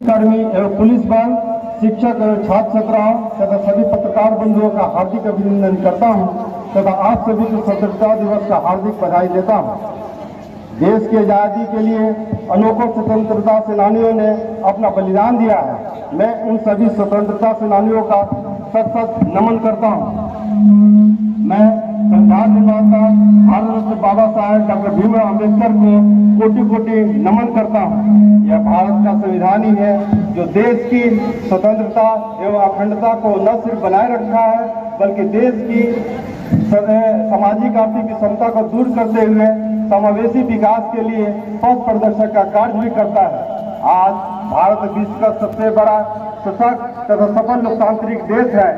कर्मी एवं पुलिस बल, शिक्षक एवं छात्र छात्राओं तथा सभी पत्रकार बंधुओं का हार्दिक अभिनंदन करता हूं तथा आप सभी को स्वतंत्रता दिवस का हार्दिक बधाई देता हूं। देश की आजादी के लिए अनेकों स्वतंत्रता सेनानियों ने अपना बलिदान दिया है। मैं उन सभी स्वतंत्रता सेनानियों का सत नमन करता हूं। मैं संविधान निर्माता भारत रत्न बाबा साहेब डॉक्टर भीमराव अम्बेडकर को कोटि कोटि नमन करता हूं। यह भारत का संविधान ही है जो देश की स्वतंत्रता एवं अखंडता को न सिर्फ बनाए रखा है बल्कि देश की सामाजिक आर्थिक विषमता को दूर करते हुए समावेशी विकास के लिए पथ प्रदर्शक का कार्य भी करता है। आज भारत विश्व का सबसे बड़ा सशक्त तथा सफल लोकतांत्रिक देश है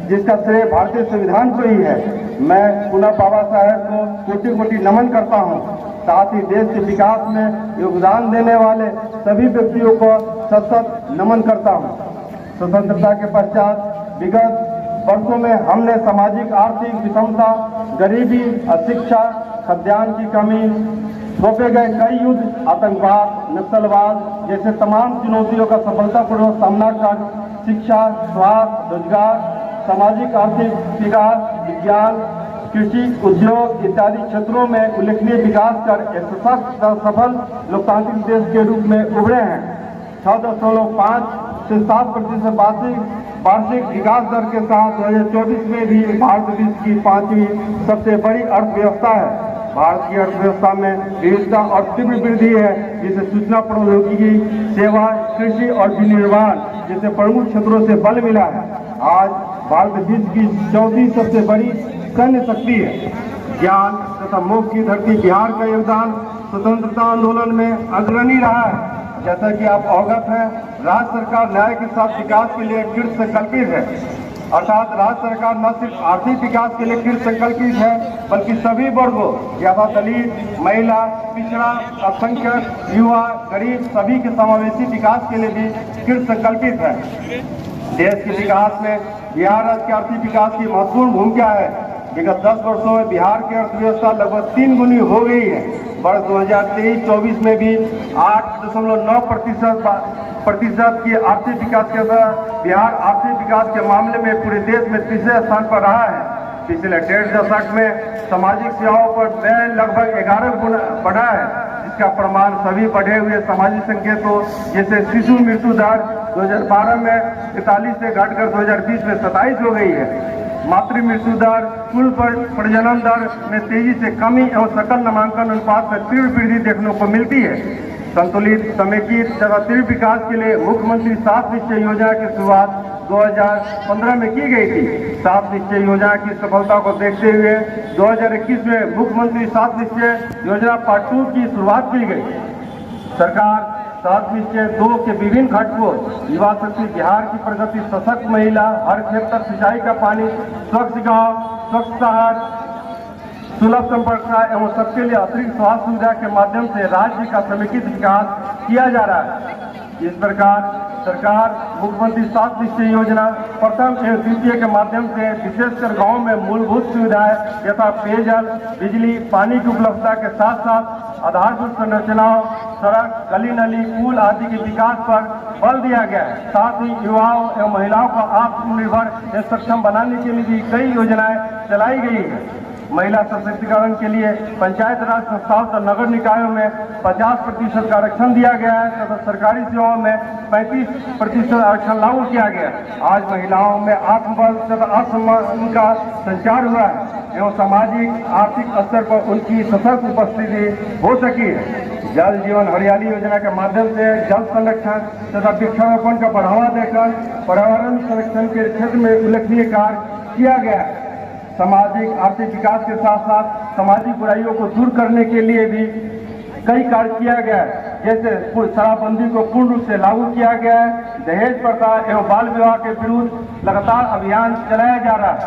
जिसका श्रेय भारतीय संविधान को ही है। मैं पुनः बाबा साहेब को कोटि कोटि नमन करता हूं। साथ ही देश के विकास में योगदान देने वाले सभी व्यक्तियों को सतत नमन करता हूं। स्वतंत्रता के पश्चात विगत वर्षों में हमने सामाजिक आर्थिक विषमता, गरीबी, अशिक्षा, खाद्यान्न की कमी, थोपे गए कई युद्ध, आतंकवाद, नक्सलवाद जैसे तमाम चुनौतियों का सफलतापूर्वक सामना कर शिक्षा, स्वास्थ्य, रोजगार, सामाजिक आर्थिक विकास, विज्ञान, कृषि, उद्योग इत्यादि क्षेत्रों में उल्लेखनीय विकास कर एक सशक्त और सफल लोकतांत्रिक देश के रूप में उभरे हैं। 6.5 से 7% वार्षिक विकास दर के साथ 2024 में भी भारत विश्व की 5वीं सबसे बड़ी अर्थव्यवस्था है। भारत की अर्थव्यवस्था में विविधता और तीव्र वृद्धि है जिसे सूचना प्रौद्योगिकी, सेवा, कृषि और विनिर्माण जैसे प्रमुख क्षेत्रों से बल मिला है। आज भारत विश्व की 4थी सबसे बड़ी सैन्य शक्ति है। ज्ञान तथा मोक्ष की धरती बिहार का योगदान स्वतंत्रता आंदोलन में अग्रणी रहा है। जैसा कि आप अवगत हैं, राज्य सरकार न्याय के साथ विकास के लिए कृत संकल्पित है। अर्थात राज्य सरकार न सिर्फ आर्थिक विकास के लिए कृत संकल्पित है बल्कि सभी वर्गों यथा दलित, महिला, पिछड़ा, अल्पसंख्यक, युवा, गरीब सभी के समावेशी विकास के लिए भी कृत संकल्पित है। देश के विकास में बिहार राज्य के आर्थिक विकास की महत्वपूर्ण भूमिका है। विगत 10 वर्षों में बिहार की अर्थव्यवस्था लगभग 3 गुनी हो गई है। वर्ष 2023-24 में भी 8.9% की आर्थिक विकास के साथ बिहार आर्थिक विकास के मामले में पूरे देश में तीसरे स्थान पर रहा है। पिछले 1.5 दशक में सामाजिक सेवाओं पर व्यय लगभग 11 गुना बढ़ा है, जिसका प्रमाण सभी बढ़े हुए सामाजिक संकेतों जैसे शिशु मृत्यु दर 2012 में 41 से घटकर 2020 में 27 हो गई है। मातृ मृत्यु दर, कुल प्रजनन दर में तेजी से कमी एवं सकल नामांकन अनुपात में तीव्र वृद्धि देखने को मिलती है। संतुलित, समेकित तथा तीव्र विकास के लिए मुख्यमंत्री 7 निश्चय योजना की शुरुआत 2015 में की गई थी। 7 निश्चय योजना की सफलता को देखते हुए 2021 में मुख्यमंत्री 7 निश्चय योजना पार्ट 2 की शुरुआत की गई। सरकार 7 निश्चय 2 के विभिन्न घटकों युवा शक्ति, बिहार की प्रगति, सशक्त महिला, हर क्षेत्र सिंचाई का पानी, स्वच्छ गांव, स्वच्छ शहर, सुलभ संपर्क एवं सबके लिए अतिरिक्त स्वास्थ्य सुविधा के माध्यम से राज्य का समेकित विकास किया जा रहा है। इस प्रकार सरकार मुख्यमंत्री 7 निश्चय योजना प्रथम एवं द्वितीय के माध्यम से विशेषकर गांव में मूलभूत सुविधाएं यथा पेयजल, बिजली, पानी की उपलब्धता के साथ साथ आधारभूत संरचनाओं, सड़क, गली नली, पुल आदि के विकास पर बल दिया गया है। साथ ही युवाओं एवं महिलाओं को आत्मनिर्भर एवं सक्षम बनाने के लिए भी कई योजनाएं चलाई गई है। महिला सशक्तिकरण के लिए पंचायत राज संस्थाओं और नगर निकायों में 50% का आरक्षण दिया गया है तथा सरकारी सेवाओं में 35% आरक्षण लागू किया गया है। आज महिलाओं में आत्मबल तथा आत्मसम्मान का संचार हुआ है एवं सामाजिक आर्थिक स्तर पर उनकी सशक्त उपस्थिति हो सकी है। जल जीवन हरियाली योजना के माध्यम से जल संरक्षण तथा वृक्षारोपण का बढ़ावा देकर पर्यावरण संरक्षण के क्षेत्र में उल्लेखनीय कार्य किया गया है। सामाजिक आर्थिक विकास के साथ साथ सामाजिक बुराइयों को दूर करने के लिए भी कई कार्य किया गया है। जैसे शराबबंदी को पूर्ण रूप से लागू किया गया है। दहेज प्रथा एवं बाल विवाह के विरुद्ध लगातार अभियान चलाया जा रहा है।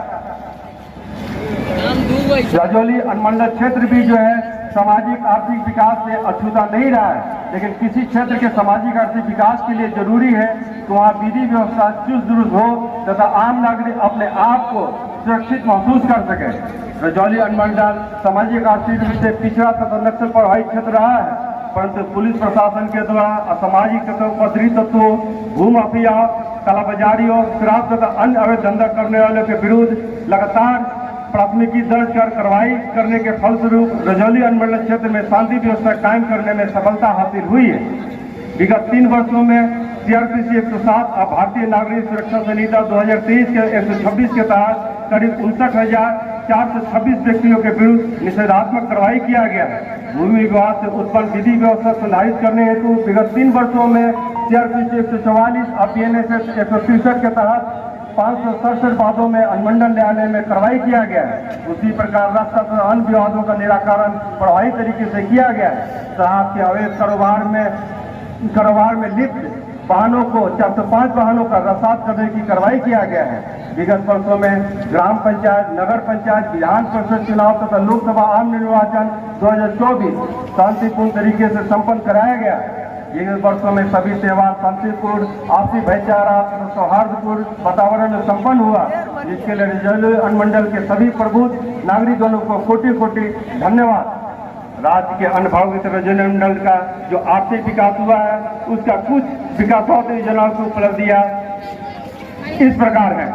रजौली अनुमंडल क्षेत्र भी जो है सामाजिक आर्थिक विकास से अछूता नहीं रहा है, लेकिन किसी क्षेत्र के सामाजिक आर्थिक विकास के लिए जरूरी है तो वहाँ विधि व्यवस्था चुस्त दुरुस्त हो तथा आम नागरिक अपने आप को सुरक्षित महसूस कर सके। रजौली अनुमंडल सामाजिक आर्थिक रूप से पिछड़ा तथा नक्सल प्रभावित क्षेत्र रहा है। परंतु पुलिस प्रशासन के द्वारा असामाजिक तत्वों, उपद्रवी तत्वों, भूमाफिया, कालाबाजारियों, शराब तथा अन्य अवैध धंधा करने वालों के विरुद्ध लगातार प्राथमिकी दर्ज कर कार्रवाई करने के फलस्वरूप रजौली अनुमंडल क्षेत्र में शांति व्यवस्था कायम करने में सफलता हासिल हुई है। विगत 3 वर्षों में CRPC 107 और भारतीय नागरिक सुरक्षा संहिता 2023 के 126 के तहत करीब 59,426 व्यक्तियों के विरुद्ध निषेधात्मक कार्रवाई किया गया है। भूमि विवाद से उत्पन्न विधि व्यवस्था सुधारित करने हेतु विगत 3 वर्षों में CRPC 144 और PNSS 163 के तहत 567 वादों में अनुमंडल न्यायालय में कार्रवाई किया गया है। उसी प्रकार रास्ता तथा अन्य विवादों का निराकरण प्रभावी तरीके से किया गया है। शराब के अवैध कारोबार में लिप्त वाहनों को 405 वाहनों का रसाद करने की कार्रवाई किया गया है। विगत वर्षों में ग्राम पंचायत, नगर पंचायत, विधान परिषद चुनाव तथा लोकसभा आम निर्वाचन 2024 शांतिपूर्ण तरीके से संपन्न कराया गया। विगत वर्षों में सभी त्योहार शांतिपूर्ण, आपसी भाईचारा तथा सौहार्दपूर्ण वातावरण में संपन्न हुआ, जिसके लिए रजौली अनुमंडल के सभी प्रबुद्ध नागरिकों को कोटि कोटि धन्यवाद। राज्य के अनुभवित रजौली अनुमंडल का जो आर्थिक विकास हुआ है, उसका कुछ विकासात्मक योजनाओं की उपलब्धियां इस प्रकार है।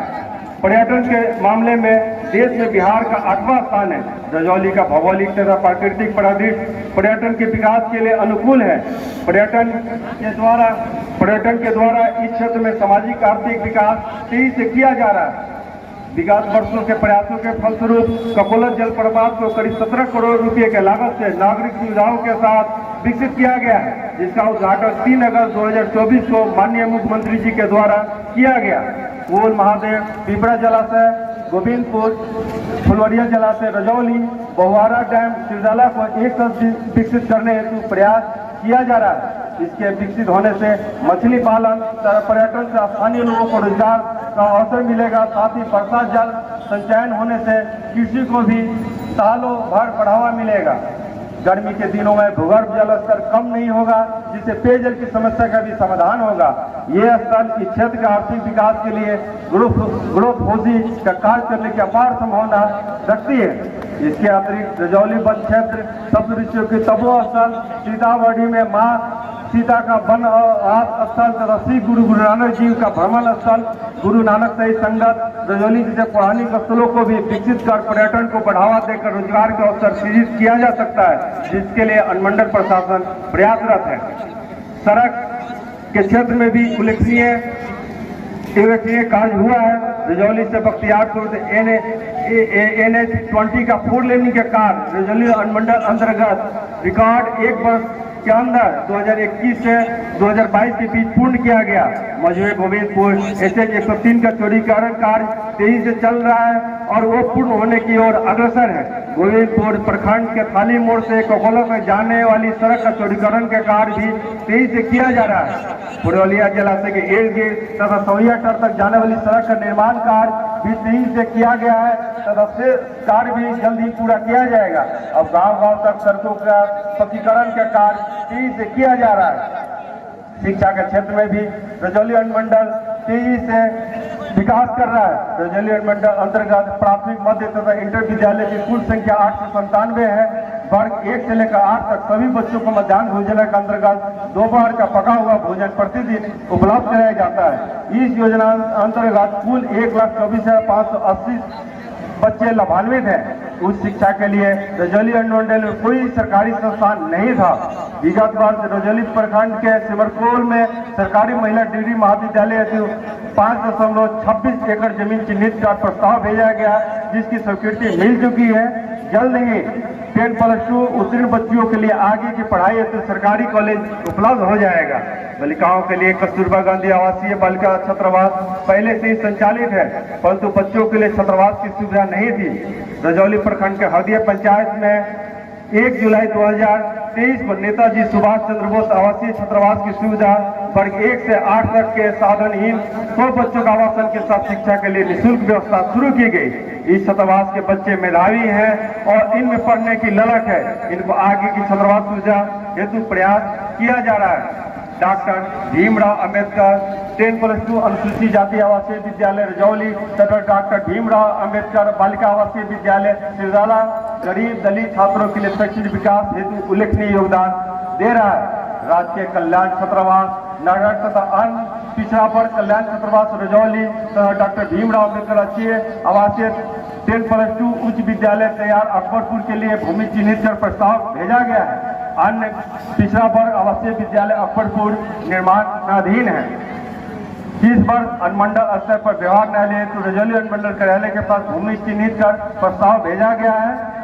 पर्यटन के मामले में देश में बिहार का 8वां स्थान है। रजौली का भौगोलिक तथा प्राकृतिक परिदृश्य पर्यटन के विकास के लिए अनुकूल है। पर्यटन के द्वारा इस क्षेत्र में सामाजिक आर्थिक विकास तेजी से किया जा रहा है। विगत वर्षों के प्रयासों के फलस्वरूप ककोलत जलप्रपात को करीब 17 करोड़ रुपए के लागत से नागरिक सुविधाओं के साथ विकसित किया गया है, जिसका उद्घाटन 3 अगस्त 2024 को माननीय मुख्यमंत्री जी के द्वारा किया गया। कोल महादेव, पिपरा जलाशय, गोविंदपुर, फुलवरिया जलाशय, रजौली, बहुआरा डैम, सिरदला को एक साथ विकसित करने हेतु प्रयास किया जा रहा है। इसके विकसित होने से मछली पालन तथा पर्यटन से स्थानीय लोगों को रोजगार का अवसर मिलेगा। साथ ही वर्षा जल संचयन होने से कृषि को भी सालों भर बढ़ावा मिलेगा। गर्मी के दिनों में भूगर्भ जल स्तर कम नहीं होगा, जिससे पेयजल की समस्या का भी समाधान होगा। ये स्थल इस क्षेत्र के आर्थिक विकास के लिए ग्रोथ का कार्य करने की अपार संभावना रखती है। इसके अतिरिक्त रजौली वन क्षेत्र सप्तऋषियों की तपो स्थल, सीतामढ़ी में मां सीता का वन स्थल तथा श्री गुरु नानक जी का भ्रमण स्थल, गुरु नानक सहित संगत, रजौली जैसे पौराणिक स्थलों को भी विकसित कर पर्यटन को बढ़ावा देकर रोजगार के अवसर सृजित किया जा सकता है, जिसके लिए अनुमंडल प्रशासन प्रयासरत है। सड़क के क्षेत्र में भी उल्लेखनीय कार्य हुआ है। रजौली से बख्तियारपुर NH 20 का 4 लेनिंग के कार्य रजौली अनुमंडल अंतर्गत रिकॉर्ड 1 वर्ष के अंदर 2021 से 2022 के बीच पूर्ण किया गया। मझुए गोविंदपुर SH 103 का चौड़ीकरण कार्य तेजी से चल रहा है और वो पूर्ण होने की ओर अग्रसर है। गोविंदपुर प्रखंड के थाली मोड़ से ककोलत में जाने वाली सड़क का चौड़ीकरण का कार्य भी तेजी से किया जा रहा है। पुरौलिया जलाशय के इर्द गिर्द तथा सौया तक जाने वाली सड़क का निर्माण कार्य भी तेजी से किया गया है तथा से कार्य भी जल्द ही पूरा किया जाएगा। अब गांव-गांव तक सड़कों का पक्कीकरण का कार्य तेजी से किया जा रहा है। शिक्षा के क्षेत्र में भी रजौली अनुमंडल तेजी से विकास कर रहा है। रजौली अनुमंडल अंतर्गत प्राथमिक, मध्य तथा इंटर विद्यालय की कुल संख्या 897 है। वर्ग 1 से लेकर 8 तक सभी बच्चों को मध्याह्न भोजन के अंतर्गत दोपहर का पका हुआ भोजन प्रतिदिन उपलब्ध कराया जाता है। इस योजना अंतर्गत कुल 1,24,580 बच्चे लाभान्वित हैं। उच्च शिक्षा के लिए रजौली अनुमंडल में कोई सरकारी संस्थान नहीं था। विगत वर्ष रजौली प्रखंड के सिमरकोल में सरकारी महिला डिग्री महाविद्यालय हेतु 5.26 एकड़ जमीन चिन्हित का प्रस्ताव भेजा गया, जिसकी स्वीकृति मिल चुकी है। जल्द ही 10+2 उत्तीर्ण बच्चियों के लिए आगे की पढ़ाई हेतु सरकारी कॉलेज उपलब्ध हो जाएगा। बालिकाओं के लिए कस्तूरबा गांधी आवासीय बालिका छात्रावास पहले से ही संचालित है, परंतु बच्चों के लिए छात्रावास की सुविधा नहीं थी। रजौली प्रखंड के हरदिया पंचायत में 1 जुलाई 2023 को नेताजी सुभाष चंद्र बोस आवासीय छात्रावास की सुविधा वर्ग 1 से 8 तक के साधनहीन 100 बच्चों का आवासन के साथ शिक्षा के लिए निःशुल्क व्यवस्था शुरू की गई। इस छात्रावास के बच्चे मेधावी हैं और इनमें पढ़ने की ललक है। इनको आगे की छात्रावास सुविधा हेतु प्रयास किया जा रहा है। डॉक्टर भीमराव अंबेडकर 10+2 अनुसूचित जाति आवासीय विद्यालय रजौली तथा डॉक्टर भीमराव अंबेडकर बालिका आवासीय विद्यालय सिरदला गरीब दलित छात्रों के लिए शैक्षणिक विकास हेतु उल्लेखनीय योगदान दे रहा है। राजकीय कल्याण छात्रावास नागरिक तथा अन्य पिछड़ा वर्ग कल्याण छात्रावास रजौली तथा डॉक्टर भीमराव अम्बेडकर राष्ट्रीय आवासीय 10+2 उच्च विद्यालय तैयार अकबरपुर के लिए भूमि चिन्हित कर प्रस्ताव भेजा गया है। अन्य पिछड़ा वर्ग आवासीय विद्यालय अकबरपुर निर्माणाधीन है। इस वर्ष अनुमंडल स्तर पर व्यवहार न्यायालय तो रजौली अनुमंडल कार्यालय के पास भूमि चिन्हित कर प्रस्ताव भेजा गया है।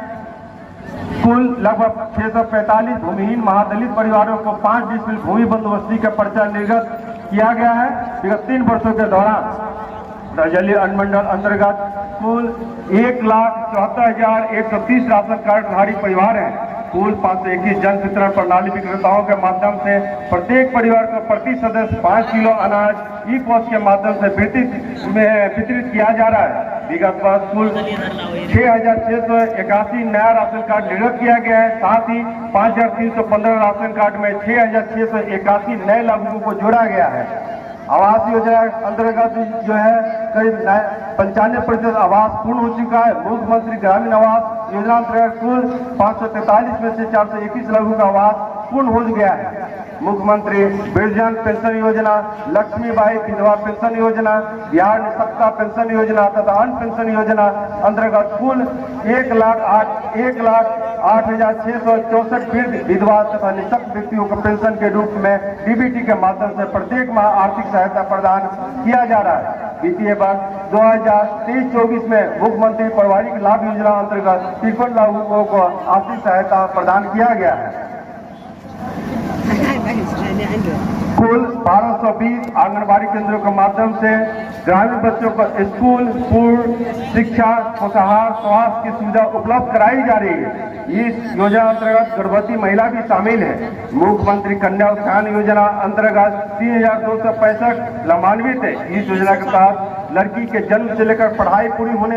कुल लगभग 645 भूमिहीन महादलित परिवारों को 5 डिसमिल भूमि बंदोबस्ती का पर्चा निर्गत किया गया है। विगत 3 वर्षों के दौरान रजौली अनुमंडल अंतर्गत कुल 1,74,130 राशन कार्डधारी परिवार हैं। कुल 521 जन वितरण प्रणाली विक्रेताओं के माध्यम से प्रत्येक परिवार को प्रति सदस्य 5 किलो अनाज ई पॉस के माध्यम से वितरित किया जा रहा है। विगत वर्ष कुल 6,681 नया राशन कार्ड निर्गत किया गया है। साथ ही 5,315 राशन कार्ड में 6,681 नए लाभुकों को जोड़ा गया है। आवास योजना अंतर्गत जो है करीब 95% आवास पूर्ण हो चुका है। मुख्यमंत्री ग्रामीण आवास योजना अंतर्गत कुल 543 में से 421 लाभुकों का आवास पूर्ण हो गया है। मुख्यमंत्री वृद्धजन पेंशन योजना, लक्ष्मीबाई विधवा पेंशन योजना, बिहार निःशक्तता पेंशन योजना तथा अन्य पेंशन योजना अंतर्गत कुल 1,08,664 वृद्ध विधवा तथा निःशक्त व्यक्तियों को पेंशन के रूप में डीबीटी के माध्यम से प्रत्येक माह आर्थिक सहायता प्रदान किया जा रहा है। वित्तीय वर्ष 2023-24 में मुख्यमंत्री पारिवारिक लाभ योजना अंतर्गत 53 लाभुकों को आर्थिक सहायता प्रदान किया गया है। कुल 1220 आंगनबाड़ी केंद्रों के माध्यम से ग्रामीण बच्चों को स्कूल, पूर्व शिक्षा, पोषाहार, स्वास्थ्य की सुविधा उपलब्ध कराई जा रही है। इस योजना अंतर्गत गर्भवती महिला भी शामिल है। मुख्यमंत्री कन्या उत्थान योजना अंतर्गत 3,265 लाभान्वित है। इस योजना के तहत लड़की के जन्म से लेकर पढ़ाई पूरी होने